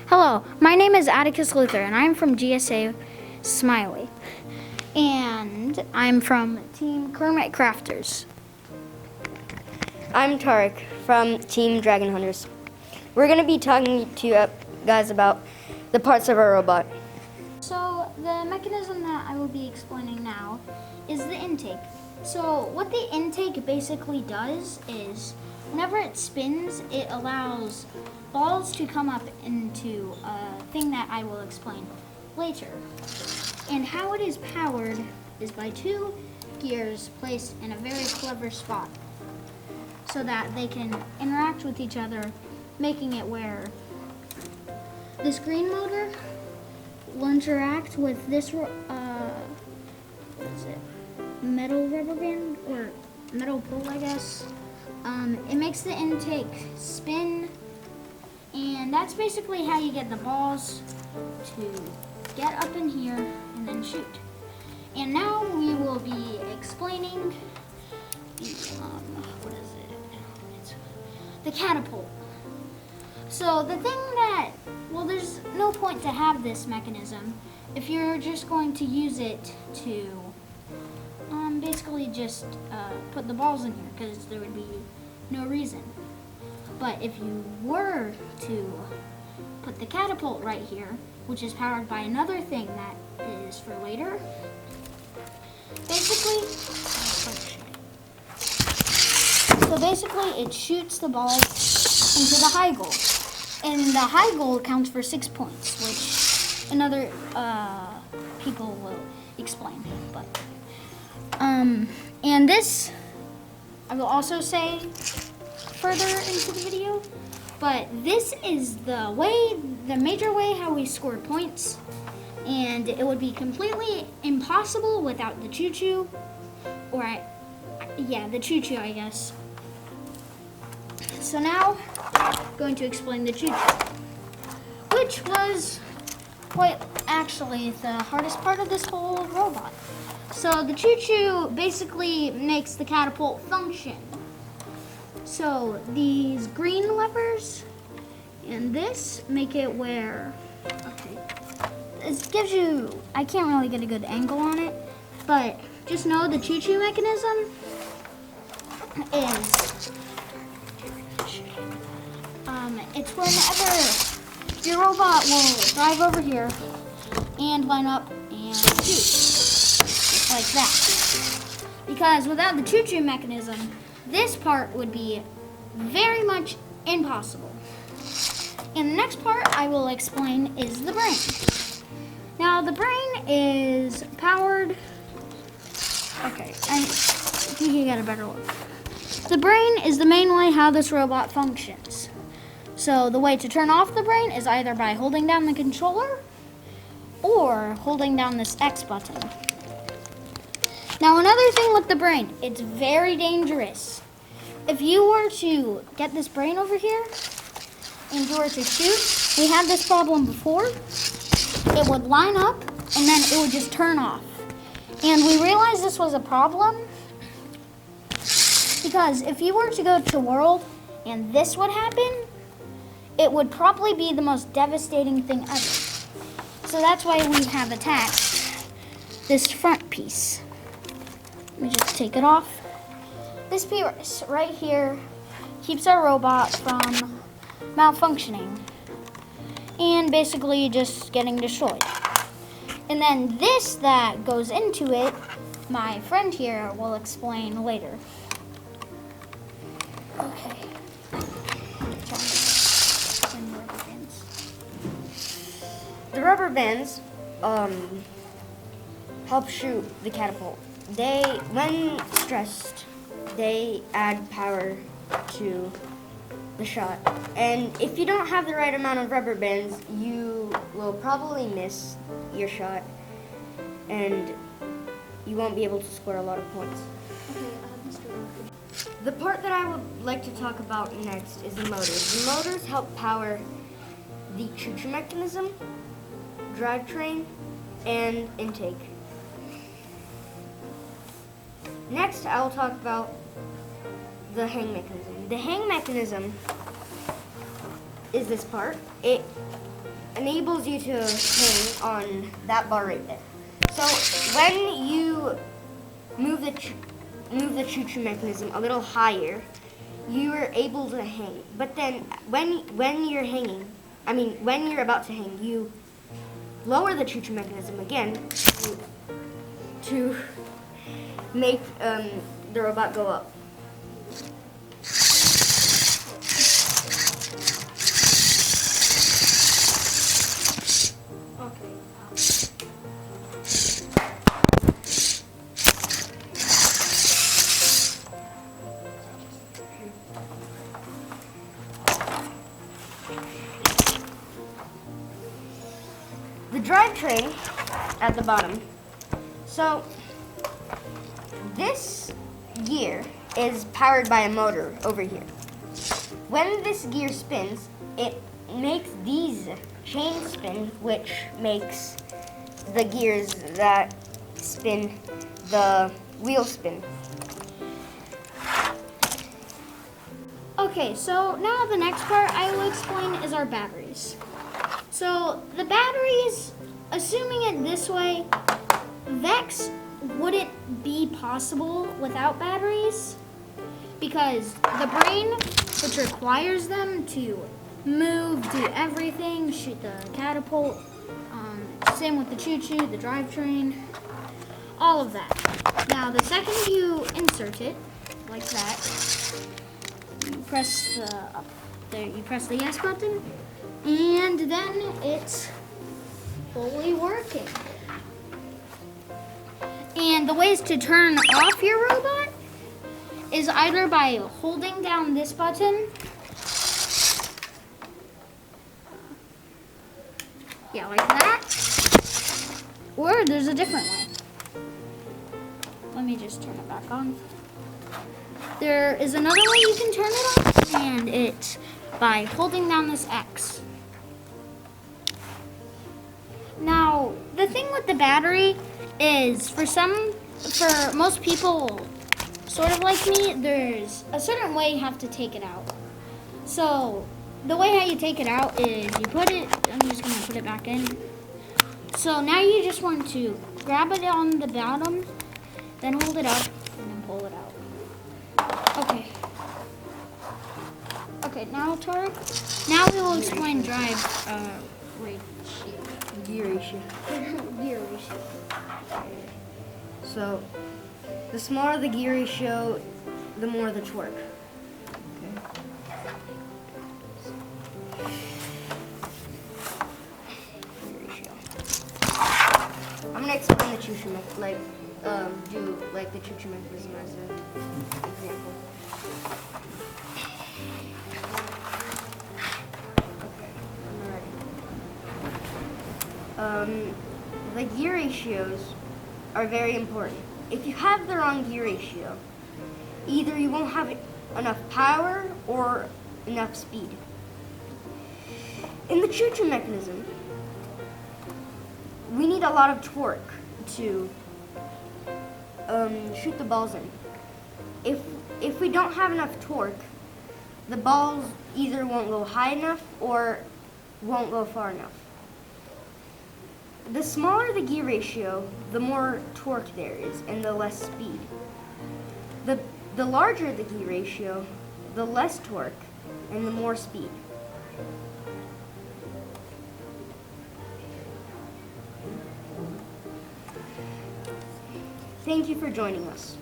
Hello, my name is Atticus Luther, and I'm from GSA Smiley. And I'm from Team Kermit Crafters. I'm Tarik from Team Dragon Hunters. We're going to be talking to you guys about the parts of our robot. So the mechanism that I will be explaining now is the intake. So what the intake basically does is whenever it spins, it allows balls to come up into a thing that I will explain later. And how it is powered is by two gears placed in a very clever spot so that they can interact with each other, making it where this green motor will interact with this metal rubber band or metal pole, I guess. It makes the intake spin, and that's basically how you get the balls to get up in here and then shoot. And now we will be explaining the catapult. So the thing that, well, there's no point to have this mechanism if you're just going to use it to basically just put the balls in here, because there would be no reason. But if you were to put the catapult right here, which is powered by another thing that is for later, basically, it shoots the balls into the high goal. And the high goal counts for 6 points, which another people will explain. But and this, I will also say further into the video, but this is the major way how we score points, and it would be completely impossible without the choo-choo, or the choo-choo, I guess. So now, I'm going to explain the choo-choo, which was actually the hardest part of this whole robot. So the choo-choo basically makes the catapult function. So these green levers and this make it where, it gives you, I can't really get a good angle on it, but just know the choo-choo mechanism is, it's whenever your robot will drive over here and line up and shoot, just like that. Because without the choo-choo mechanism, this part would be very much impossible. And the next part I will explain is the brain. Now the brain is powered, I think you get a better look. The brain is the main way how this robot functions. So the way to turn off the brain is either by holding down the controller or holding down this X button. Now another thing with the brain, it's very dangerous. If you were to get this brain over here and you were to shoot, we had this problem before. It would line up and then it would just turn off. And we realized this was a problem because if you were to go to World and this would happen, it would probably be the most devastating thing ever. So that's why we have attached this front piece. Let me just take it off. This piece right here keeps our robot from malfunctioning and basically just getting destroyed. And then this that goes into it, my friend here will explain later. Okay. The rubber bands help shoot the catapult. When stressed, they add power to the shot. And if you don't have the right amount of rubber bands, you will probably miss your shot and you won't be able to score a lot of points. The part that I would like to talk about next is the motors. The motors help power the choo-choo mechanism, drivetrain, and intake. Next, I will talk about the hang mechanism. The hang mechanism is this part. It enables you to hang on that bar right there. So when you move the choo-choo mechanism a little higher, you are able to hang. But then when you're about to hang, you lower the choo-choo mechanism again to make the robot go up. The drivetrain at the bottom. So this gear is powered by a motor over here. When this gear spins, it makes these chains spin, which makes the gears that spin the wheel spin. Okay, so now the next part I will explain is our batteries. So the batteries, assuming it this way, VEX wouldn't be possible without batteries because the brain, which requires them to move, do everything, shoot the catapult, same with the choo-choo, the drivetrain, all of that. Now the second you insert it, like that, you press the yes button, and then it's fully working. And the ways to turn off your robot is either by holding down this button. Yeah, like that. Or there's a different way. Let me just turn it back on. There is another way you can turn it off, and it's by holding down this X. Now, the thing with the battery is for most people, sort of like me, there's a certain way you have to take it out. So, the way how you take it out is you put it, I'm just going to put it back in. So now you just want to grab it on the bottom, then hold it up, and then pull it out. Okay. Okay, now Tarik, now we will explain drive Gear ratio. gear ratio. So the smaller the gear ratio, the more the torque. I'm gonna explain the choo-choo do like the choo-choo mechanism as an example. Okay, I'm ready. The gear ratios are very important. If you have the wrong gear ratio, either you won't have enough power or enough speed. In the choo-choo mechanism, we need a lot of torque to shoot the balls in. If we don't have enough torque, the balls either won't go high enough or won't go far enough. The smaller the gear ratio, the more torque there is and the less speed. The larger the gear ratio, the less torque and the more speed. Thank you for joining us.